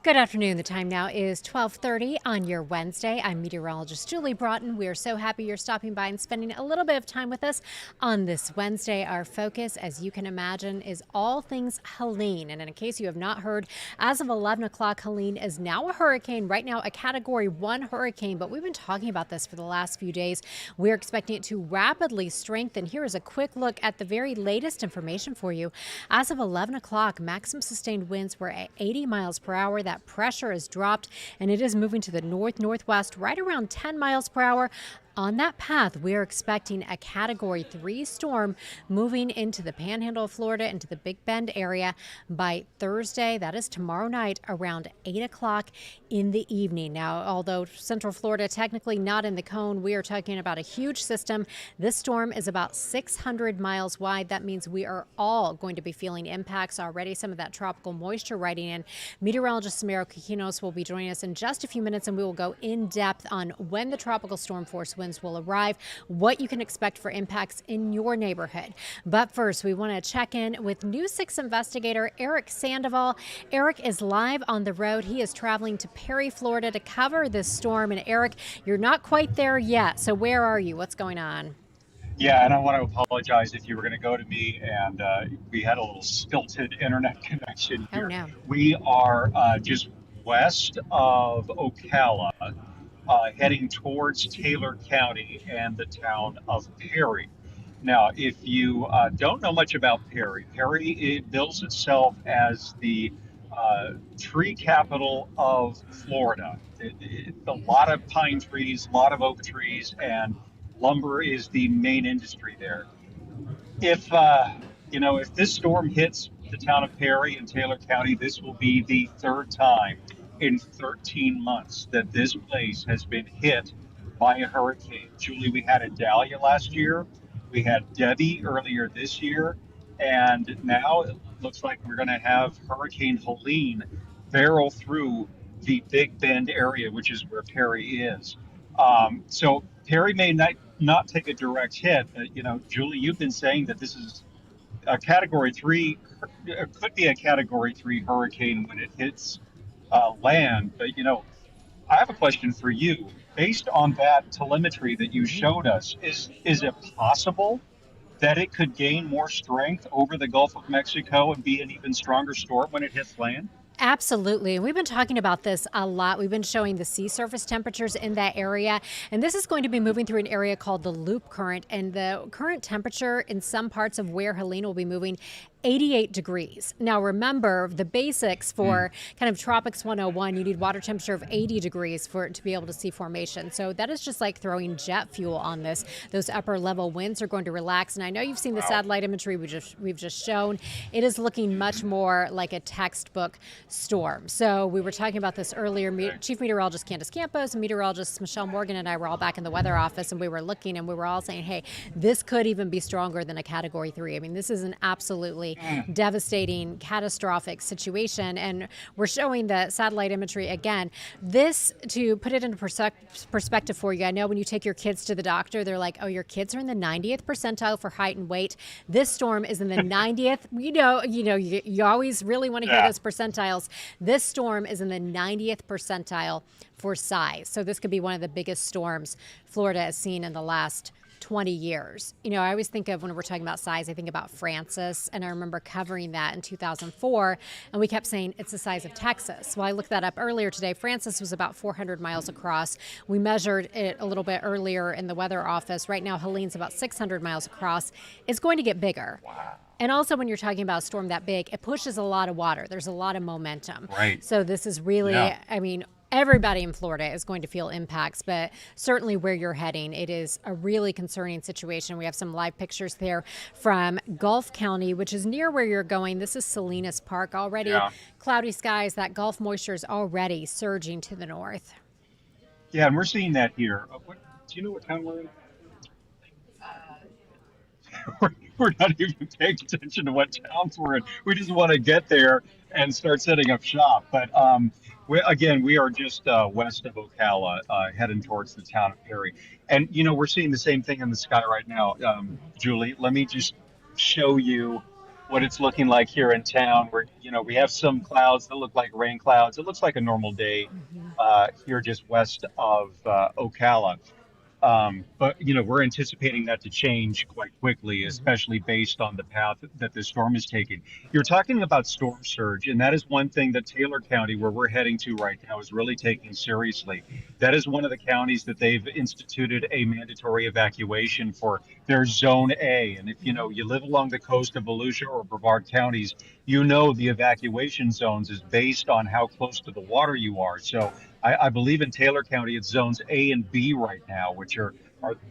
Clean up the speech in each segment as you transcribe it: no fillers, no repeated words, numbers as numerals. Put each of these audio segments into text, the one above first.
Good afternoon. The time now is 12:30 on your Wednesday. I'm meteorologist Julie Broughton. We are so happy you're stopping by and spending a little bit of time with us on this Wednesday. Our focus, as you can imagine, is all things Helene. And in case you have not heard, as of 11 o'clock, Helene is now a hurricane, right now a Category 1 hurricane. But we've been talking about this for the last few days. We're expecting it to rapidly strengthen. Here is a quick look at the very latest information for you. As of 11 o'clock, maximum sustained winds were at 80 miles per hour. That pressure has dropped and it is moving to the north-northwest right around 10 miles per hour. On that path, we're expecting a Category 3 storm moving into the Panhandle of Florida, into the Big Bend area by Thursday. That is tomorrow night around 8 o'clock in the evening. Now, although Central Florida technically not in the cone, we are talking about a huge system. This storm is about 600 miles wide. That means we are all going to be feeling impacts already. Some of that tropical moisture riding in. Meteorologist Samara Cokinos will be joining us in just a few minutes, and we will go in depth on when the tropical storm force winds will arrive, what you can expect for impacts in your neighborhood. But first, we want to check in with News 6 investigator Erik Sandoval. Erik is live on the road. He is traveling to Perry, Florida to cover this storm. And Erik, you're not quite there yet. So where are you? What's going on? Yeah, and I want to apologize if you were going to go to me and we had a little stilted internet connection Oh, here. no. We are just west of Ocala, heading towards Taylor County and the town of Perry. Now, if you don't know much about Perry, Perry it bills itself as the tree capital of Florida. A lot of pine trees, a lot of oak trees, and lumber is the main industry there. If if this storm hits the town of Perry and Taylor County, this will be the third time in 13 months that this place has been hit by a hurricane. Julie, we had Idalia last year, we had Debbie earlier this year, and now it looks like we're going to have Hurricane Helene barrel through the Big Bend area, which is where Perry is. So Perry may not take a direct hit, but Julie, you've been saying that this is a Category 3, it could be a Category 3 hurricane when it hits land. But I have a question for you. Based on that telemetry that you Mhm. showed us, is it possible that it could gain more strength over the Gulf of Mexico and be an even stronger storm when it hits land? Absolutely. And we've been talking about this a lot. We've been showing the sea surface temperatures in that area. And this is going to be moving through an area called the loop current. And the current temperature in some parts of where Helene will be moving, 88 degrees. Now, remember the basics Mm. for kind of Tropics 101, you need water temperature of 80 degrees for it to be able to see formation. So that is just like throwing jet fuel on this. Those upper level winds are going to relax. And I know you've seen the Wow. satellite imagery we've just shown. It is looking much more like a textbook storm. So we were talking about this earlier. Okay. Chief Meteorologist Candace Campos and Meteorologist Michelle Morgan and I were all back in the weather office, and we were looking and we were all saying, hey, this could even be stronger than a Category 3. I mean, this is an absolutely Mm. devastating, catastrophic situation. And we're showing the satellite imagery again. This, to put it into perspective for you, I know when you take your kids to the doctor, they're like, oh, your kids are in the 90th percentile for height and weight. This storm is in the 90th. You always really want to hear Yeah. those percentiles. This storm is in the 90th percentile for size. So this could be one of the biggest storms Florida has seen in the last 20 years. I always think of when we're talking about size, I think about Francis, and I remember covering that in 2004, and we kept saying it's the size of Texas. Well, I looked that up earlier today. Francis was about 400 miles across. We measured it a little bit earlier in the weather office. Right now, Helene's about 600 miles across. It's going to get bigger. Wow. And also, when you're talking about a storm that big, it pushes a lot of water. There's a lot of momentum. Right. So this is really, Yeah. I mean, everybody in Florida is going to feel impacts, but certainly where you're heading, it is a really concerning situation. We have some live pictures there from Gulf County, which is near where you're going. This is Salinas Park. Already Yeah. cloudy skies. That Gulf moisture is already surging to the north. Yeah, and we're seeing that here. Do you know what town we're in? We're not even paying attention to what towns we're in. We just want to get there and start setting up shop. But we are just west of Ocala, heading towards the town of Perry. And, we're seeing the same thing in the sky right now. Julie, let me just show you what it's looking like here in town. Where we have some clouds that look like rain clouds. It looks like a normal day Mhm. here just west of Ocala. But we're anticipating that to change quite quickly, Mhm. especially based on the path that the storm is taking. You're talking about storm surge, and that is one thing that Taylor County, where we're heading to right now, is really taking seriously. That is one of the counties that they've instituted a mandatory evacuation for their Zone A. And if Mhm. you live along the coast of Volusia or Brevard counties, you know the evacuation zones is based on how close to the water you are. So I believe in Taylor County, it's zones A and B right now, which are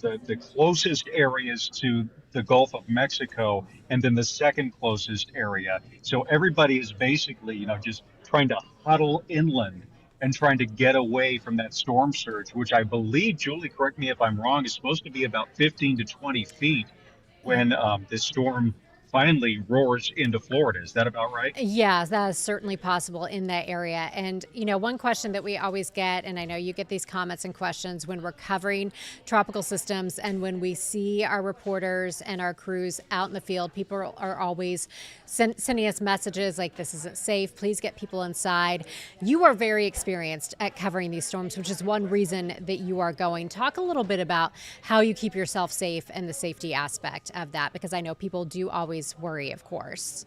the closest areas to the Gulf of Mexico, and then the second closest area. So everybody is basically, just trying to huddle inland and trying to get away from that storm surge, which I believe, Julie, correct me if I'm wrong, is supposed to be about 15 to 20 feet when this storm finally roars into Florida. Is that about right? Yeah, that is certainly possible in that area. And, one question that we always get, and I know you get these comments and questions when we're covering tropical systems and when we see our reporters and our crews out in the field, people are always sending us messages like, this isn't safe, please get people inside. You are very experienced at covering these storms, which is one reason that you are going. Talk a little bit about how you keep yourself safe and the safety aspect of that, because I know people do always worry, of course.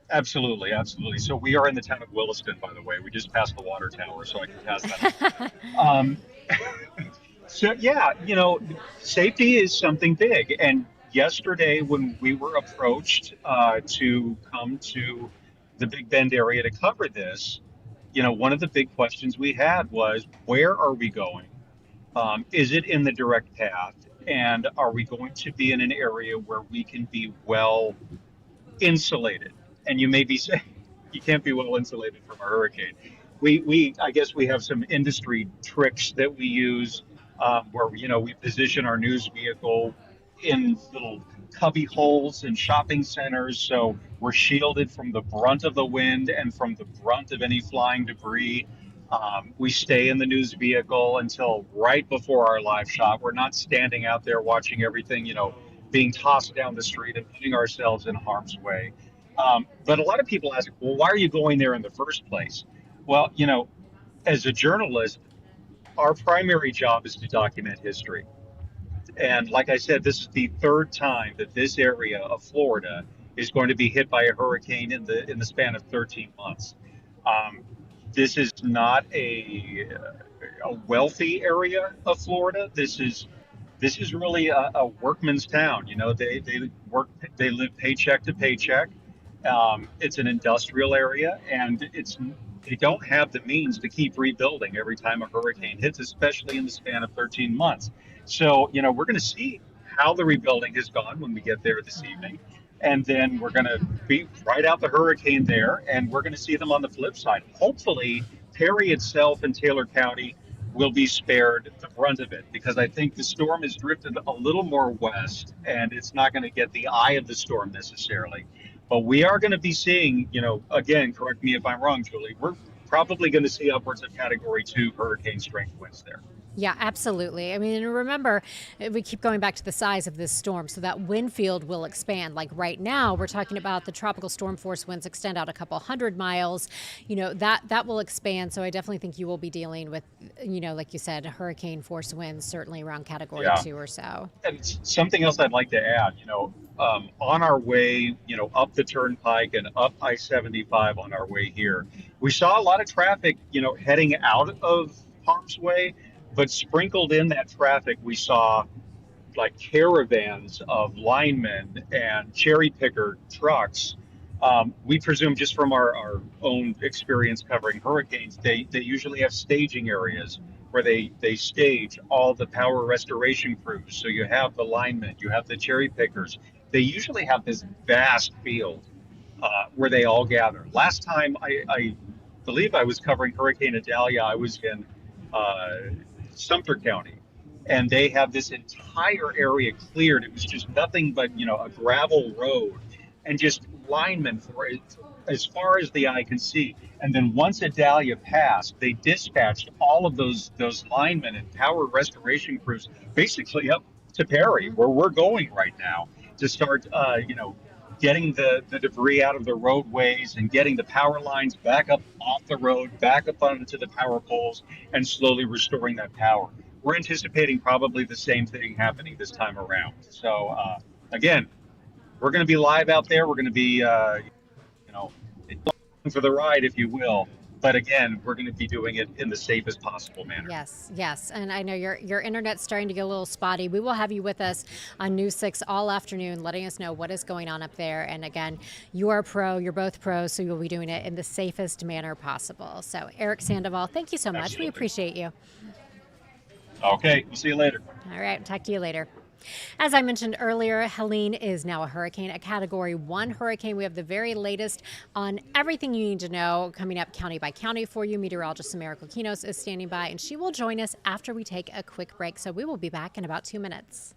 Absolutely, absolutely. So we are in the town of Williston, by the way. We just passed the water tower, so I can pass that on. So yeah, safety is something big. And yesterday, when we were approached to come to the Big Bend area to cover this, one of the big questions we had was, where are we going? Is it in the direct path? And are we going to be in an area where we can be well insulated? And you may be saying you can't be well insulated from a hurricane. I guess we have some industry tricks that we use where we position our news vehicle in little cubby holes in shopping centers, so we're shielded from the brunt of the wind and from the brunt of any flying debris. We stay in the news vehicle until right before our live shot. We're not standing out there watching everything, being tossed down the street and putting ourselves in harm's way. But a lot of people ask, well, why are you going there in the first place? Well, as a journalist, our primary job is to document history. And like I said, this is the third time that this area of Florida is going to be hit by a hurricane in the span of 13 months. Um, this is not a wealthy area of Florida. This is really a workman's town. They live paycheck to paycheck. It's an industrial area, and they don't have the means to keep rebuilding every time a hurricane hits, especially in the span of 13 months. So, we're going to see how the rebuilding has gone when we get there this evening. And then we're going to be right out the hurricane there, and we're going to see them on the flip side. Hopefully, Perry itself and Taylor County will be spared the brunt of it, because I think the storm has drifted a little more west and it's not going to get the eye of the storm necessarily. But we are going to be seeing, again, correct me if I'm wrong, Julie, we're probably going to see upwards of category 2 hurricane strength winds there. Yeah, absolutely. I mean, and remember, we keep going back to the size of this storm, so that wind field will expand. Like right now, we're talking about the tropical storm force winds extend out a couple hundred miles. That will expand. So I definitely think you will be dealing with, like you said, hurricane force winds, certainly around category Yeah. 2 or so. And something else I'd like to add, on our way, up the turnpike and up I-75 on our way here, we saw a lot of traffic, heading out of harm's way, but sprinkled in that traffic, we saw like caravans of linemen and cherry picker trucks. We presume, just from our own experience covering hurricanes, they usually have staging areas where they stage all the power restoration crews. So you have the linemen, you have the cherry pickers. They usually have this vast field where they all gather. Last time I believe I was covering Hurricane Idalia, I was in uh, Sumter County, and they have this entire area cleared. It was just nothing but a gravel road and just linemen for it as far as the eye can see. And then once Idalia passed, they dispatched all of those linemen and power restoration crews basically up to Perry, Hmm. where we're going right now, to start getting the debris out of the roadways and getting the power lines back up off the road, back up onto the power poles, and slowly restoring that power. We're anticipating probably the same thing happening this time around. So again, we're going to be live out there. We're going to be, you know, for the ride, if you will. But again, we're going to be doing it in the safest possible manner. Yes, yes. And I know your internet's starting to get a little spotty. We will have you with us on News 6 all afternoon, letting us know what is going on up there. And again, you are a pro, you're both pros, so you'll be doing it in the safest manner possible. So, Erik Sandoval, thank you so much. We Absolutely. appreciate you. Okay, we'll see you later. All right, talk to you later. As I mentioned earlier, Helene is now a hurricane, a Category 1 hurricane. We have the very latest on everything you need to know coming up county by county for you. Meteorologist Samara Cokinos is standing by, and she will join us after we take a quick break. So we will be back in about 2 minutes.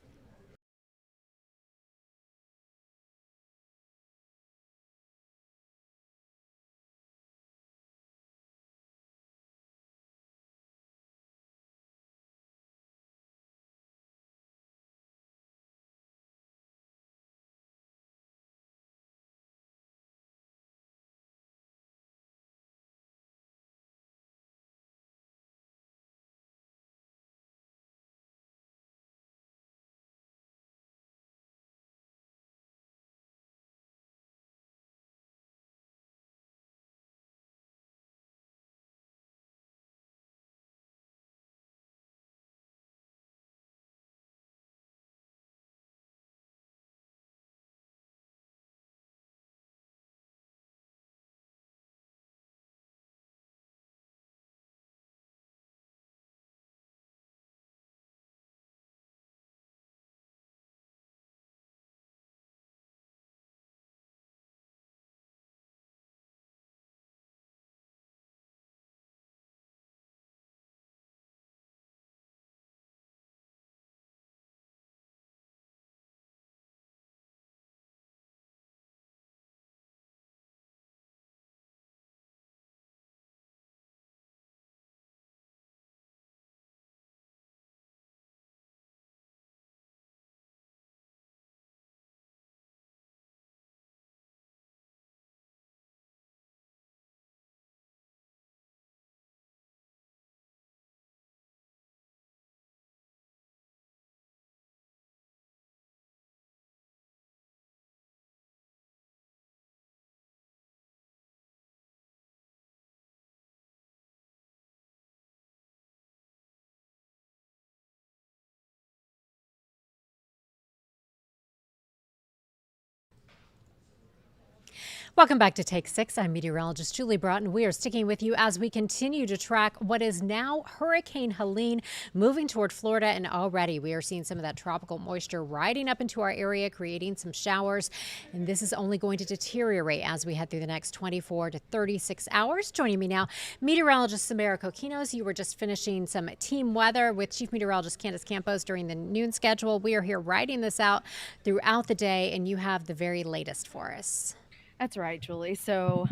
Welcome back to Take 6. I'm meteorologist Julie Broughton. We are sticking with you as we continue to track what is now Hurricane Helene moving toward Florida. And already we are seeing some of that tropical moisture riding up into our area, creating some showers. And this is only going to deteriorate as we head through the next 24 to 36 hours. Joining me now, meteorologist Samara Cokinos. You were just finishing some team weather with Chief Meteorologist Candace Campos during the noon schedule. We are here writing this out throughout the day, and you have the very latest for us. That's right, Julie. So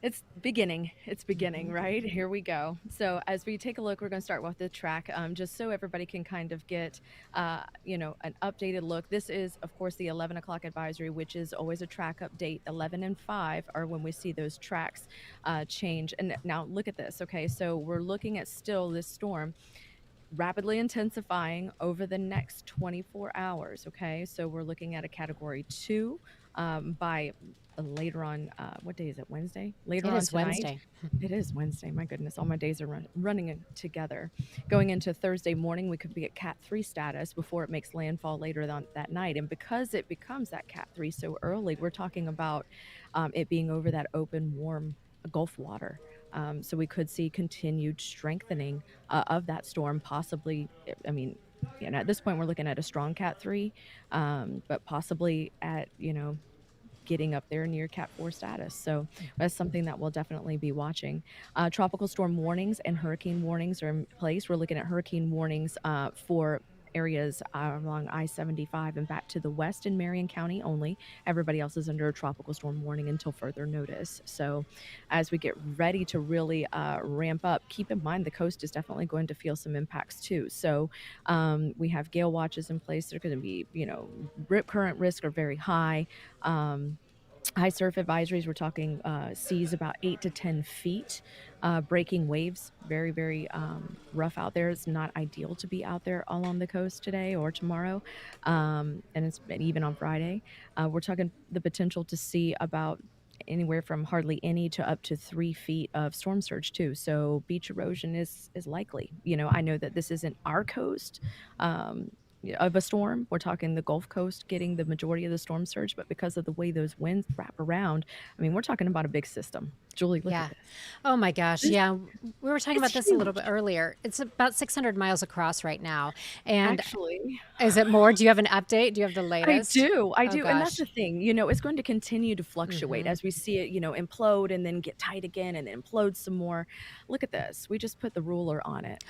it's beginning. It's beginning, right? Here we go. So as we take a look, we're going to start with the track, just so everybody can kind of get, an updated look. This is, of course, the 11 o'clock advisory, which is always a track update. 11 and 5 are when we see those tracks change. And now look at this. Okay, so we're looking at still this storm rapidly intensifying over the next 24 hours. Okay, so we're looking at a Category 2 by later on. What day is it? Wednesday? Later It on is tonight. Wednesday. It is Wednesday. My goodness, all my days are running together. Going into Thursday morning, we could be at Cat 3 status before it makes landfall later that night. And because it becomes that Cat 3 so early, we're talking about it being over that open, warm Gulf water. So we could see continued strengthening of that storm, possibly. I mean, at this point, we're looking at a strong Cat 3, but possibly at, getting up there near Cat 4 status. So that's something that we'll definitely be watching. Tropical storm warnings and hurricane warnings are in place. We're looking at hurricane warnings for areas along I-75 and back to the west in Marion County only. Everybody else is under a tropical storm warning until further notice. So as we get ready to really ramp up, keep in mind the coast is definitely going to feel some impacts too. So we have gale watches in place. They're going to be, rip current risk are very high. High surf advisories, we're talking seas about 8 to 10 feet. Breaking waves, very, very rough out there. It's not ideal to be out there along the coast today or tomorrow. And even on Friday. We're talking the potential to see about anywhere from hardly any to up to 3 feet of storm surge too. So beach erosion is likely. I know that this isn't our coast. Of a storm. We're talking the Gulf Coast getting the majority of the storm surge, but because of the way those winds wrap around, I mean, we're talking about a big system. Julie, look at Yeah. this. Oh my gosh. This Yeah. We were talking it's about this a little bit huge. earlier. It's about 600 miles across right now. And Actually, is it more? Do you have an update? Do you have the latest? I Oh do, and that's gosh. the thing, it's going to continue to fluctuate Hmm. as we see it, implode and then get tight again and then implode some more. Look at this. We just put the ruler on it.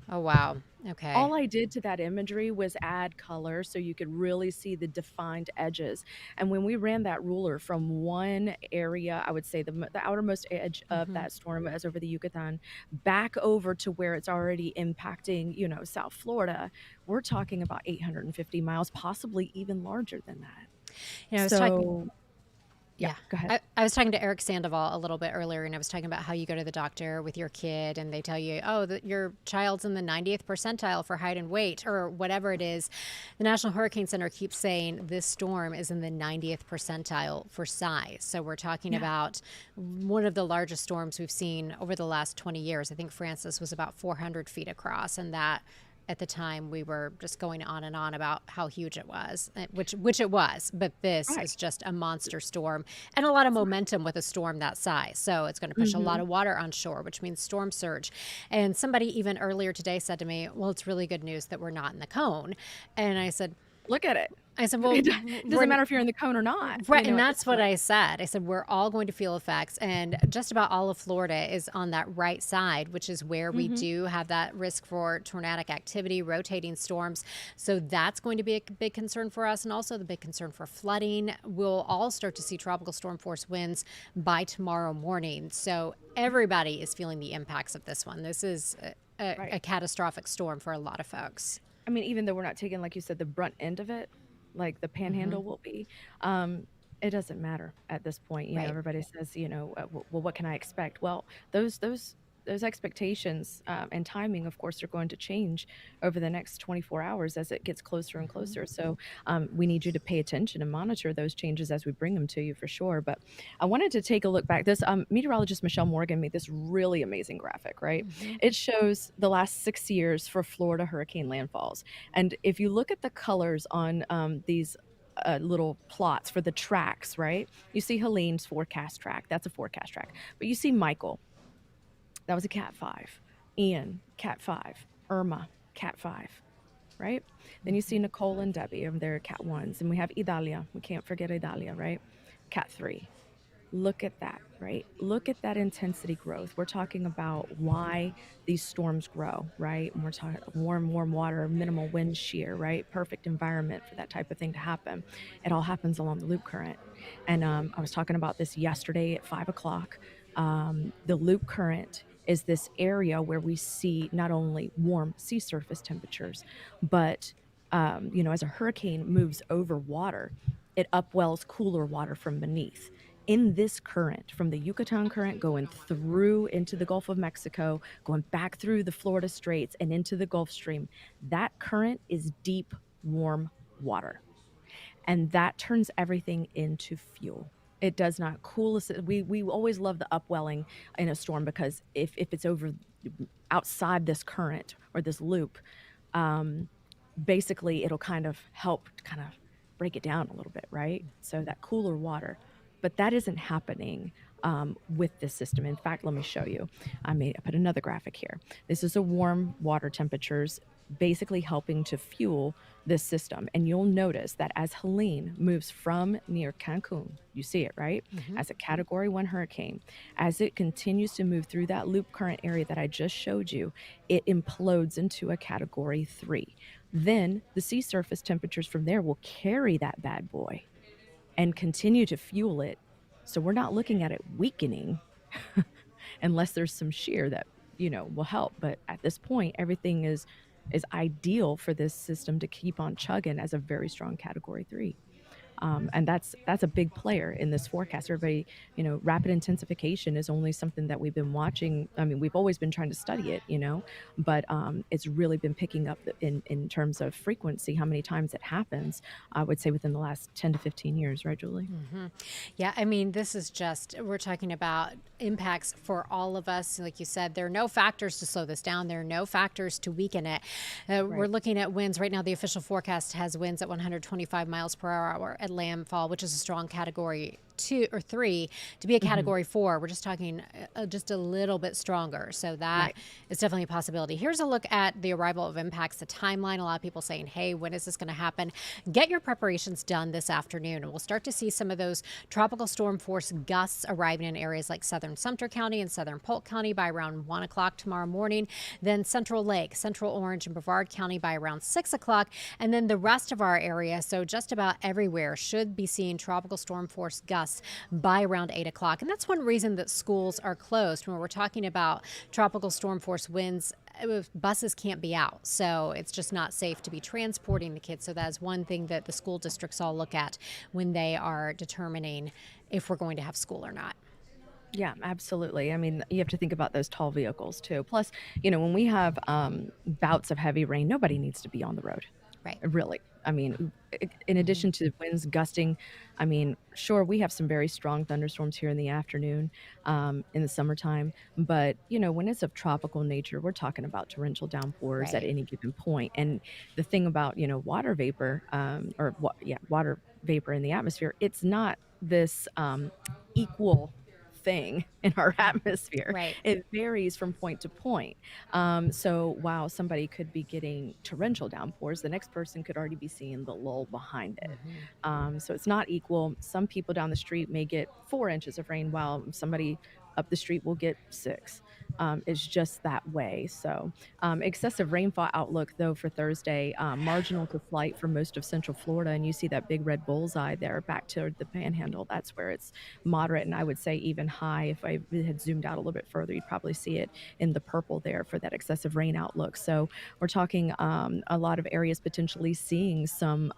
Oh wow. Okay. All I did to that imagery was add color so you could really see the defined edges. And when we ran that ruler from one area, I would say the outermost edge of Hmm. that storm as over the Yucatan, back over to where it's already impacting, South Florida, we're talking about 850 miles, possibly even larger than that. I was talking. So, yeah, Yeah. go ahead. I was talking to Erik Sandoval a little bit earlier, and I was talking about how you go to the doctor with your kid, and they tell you, oh, that your child's in the 90th percentile for height and weight, or whatever it is. The National Hurricane Center keeps saying this storm is in the 90th percentile for size. So we're talking Yeah, about one of the largest storms we've seen over the last 20 years. I think Francis was about 400 feet across, and that at the time we were just going on and on about how huge it was, which it was, but this right. is just a monster storm and a lot of momentum with a storm that size. So it's going to push a lot Mhm. of water on shore, which means storm surge. And somebody even earlier today said to me, well, it's really good news that we're not in the cone. And Look at it. I said, well, It doesn't matter if you're in the cone or not, right, and at this that's what point. I said. I said we're all going to feel effects, and just about all of Florida is on that right side, which is where we Mhm. do have that risk for tornadic activity, rotating storms. So that's going to be a big concern for us, and also the big concern for flooding. We'll all start to see tropical storm force winds by tomorrow morning. So everybody is feeling the impacts of this one. This is Right. a catastrophic storm for a lot of folks. I mean, even though we're not taking, like you said, the brunt end of it, like the Hmm. panhandle will be, um, it doesn't matter at this point. Right. Everybody says, well, what can I expect? Well, those expectations and timing, of course, are going to change over the next 24 hours as it gets closer and Hmm. closer. So we need you to pay attention and monitor those changes as we bring them to you for sure. But I wanted to take a look back. This meteorologist Michelle Morgan made this really amazing graphic, right? Hmm. It shows the last 6 years for Florida hurricane landfalls. And if you look at the colors on these little plots for the tracks, right? You see Helene's forecast track. That's a forecast track. But you see Michael. That was a Cat 5. Ian, Cat 5. Irma, Cat 5. Right? Then you see Hmm. Nicole and Debbie, and they're Cat 1s. And we have Idalia. We can't forget Idalia, right? Cat 3. Look at that, right? Look at that intensity growth. We're talking about why these storms grow, right? And we're talking warm water, minimal wind shear, right? Perfect environment for that type of thing to happen. It all happens along the loop current. And I was talking about this yesterday at 5 o'clock. The loop current is this area where we see not only warm sea surface temperatures, but as a hurricane moves over water, it upwells cooler water from beneath. In this current, from the Yucatan current going through into the Gulf of Mexico, going back through the Florida Straits and into the Gulf Stream, that current is deep, warm water. And that turns everything into fuel. It does not cool us. We always love the upwelling in a storm because if it's over outside this current or this loop, um, basically it'll kind of help kind of break it down a little bit, right? So that cooler water, but that isn't happening with this system. In fact, let me show you. I put another graphic here. This is a warm water temperatures. basically helping to fuel this system. And you'll notice that as Helene moves from near Cancun, you see it, right? Hmm. As a category 1 hurricane, as it continues to move through that loop current area that I just showed you, it implodes into a category 3. Then the sea surface temperatures from there will carry that bad boy and continue to fuel it. So we're not looking at it weakening unless there's some shear that, will help. But at this point, everything is ideal for this system to keep on chugging as a very strong category 3. And that's a big player in this forecast. Everybody, rapid intensification is only something that we've been watching. I mean, we've always been trying to study it, but it's really been picking up in terms of frequency, how many times it happens. I would say within the last 10 to 15 years, right, Julie? Hmm. Yeah, I mean, this is just, we're talking about impacts for all of us. Like you said, there are no factors to slow this down. There are no factors to weaken it. We're Right. looking at winds right now. The official forecast has winds at 125 miles per hour at landfall, which is a strong category 2 or 3. To be a Hmm. category 4, we're just talking just a little bit stronger. So that Right. is definitely a possibility. Here's a look at the arrival of impacts, the timeline. A lot of people saying, hey, when is this going to happen? Get your preparations done this afternoon, and we'll start to see some of those tropical storm force gusts arriving in areas like southern Sumter County and southern Polk County by around 1 o'clock tomorrow morning. Then Central Lake, Central Orange, and Brevard County by around 6 o'clock. And then the rest of our area, so just about everywhere, should be seeing tropical storm force gusts by around 8 o'clock. And that's one reason that schools are closed. When we're talking about tropical storm force winds, buses can't be out. So it's just not safe to be transporting the kids. So that's one thing that the school districts all look at when they are determining if we're going to have school or not. Yeah, absolutely. I mean, you have to think about those tall vehicles too. Plus, when we have bouts of heavy rain, nobody needs to be on the road. Right. Really. I mean, in Hmm. addition to the winds gusting, I mean, sure, we have some very strong thunderstorms here in the afternoon, in the summertime. But, when it's of tropical nature, we're talking about torrential downpours at Right. any given point. And the thing about, water vapor, water vapor in the atmosphere, it's not this equal thing in our atmosphere. Right. It varies from point to point. So while somebody could be getting torrential downpours, the next person could already be seeing the lull behind it. Hmm. So it's not equal. Some people down the street may get 4 inches of rain, while somebody up the street will get 6. It's just that way. So excessive rainfall outlook, though, for Thursday, marginal to slight for most of Central Florida. And you see that big red bullseye there back to the panhandle. That's where it's moderate, and I would say even high. If I had zoomed out a little bit further, you'd probably see it in the purple there for that excessive rain outlook. So we're talking a lot of areas potentially seeing some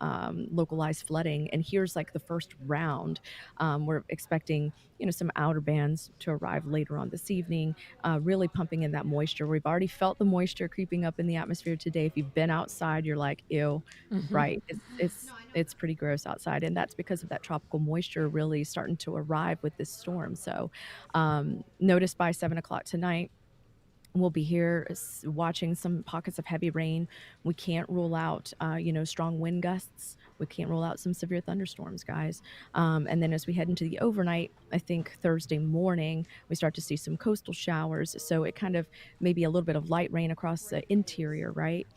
localized flooding. And here's like the first round. We're expecting some outer bands to arrive later on this evening, really pumping in that moisture. We've already felt the moisture creeping up in the atmosphere today. If you've been outside, you're like, ew, Hmm. right? It's pretty gross outside, and that's because of that tropical moisture really starting to arrive with this storm. So, notice by 7 o'clock tonight, we'll be here watching some pockets of heavy rain. We can't rule out, strong wind gusts. We can't rule out some severe thunderstorms, guys. And then as we head into the overnight, I think Thursday morning, we start to see some coastal showers. So it kind of maybe a little bit of light rain across the interior, right?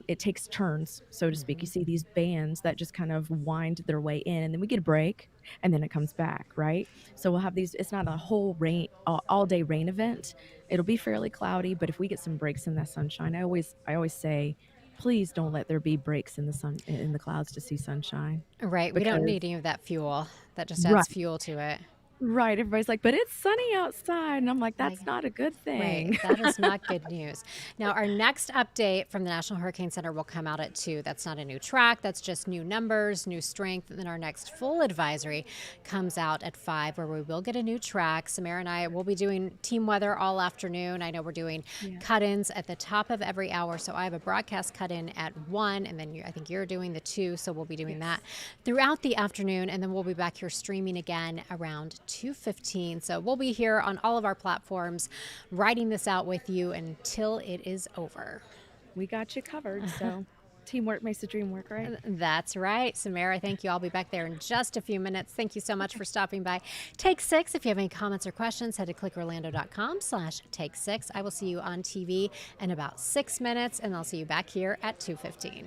It takes turns, so to speak. You Hmm. see these bands that just kind of wind their way in, and then we get a break, and then it comes back, right? So we'll have these, it's not a whole rain, all day rain event. It'll be fairly cloudy, but if we get some breaks in that sunshine, I always say, please don't let there be breaks in the sun, in the clouds, to see sunshine. Right. We don't Because need any of that fuel. That just adds right, fuel to it. right, everybody's like, but it's sunny outside, and I'm like, Like, that's not a good right. thing. That is not good news. Now, our next update from the National Hurricane Center will come out at 2. That's not a new track. That's just new numbers, new strength. And then our next full advisory comes out at 5, where we will get a new track. Samara and I will be doing team weather all afternoon. I know we're doing Yeah. cut-ins at the top of every hour. So I have a broadcast cut-in at 1, and then I think you're doing the 2. So we'll be doing that Yes. throughout the afternoon. And then we'll be back here streaming again around 2:15. So we'll be here on all of our platforms writing this out with you until it is over. We got you covered. So Teamwork makes the dream work, right? That's right. Samara, thank you. I'll be back there in just a few minutes. Thank you so much for stopping by. Take 6. If you have any comments or questions, head to clickorlando.com/take 6. I will see you on TV in about 6 minutes, and I'll see you back here at 2:15.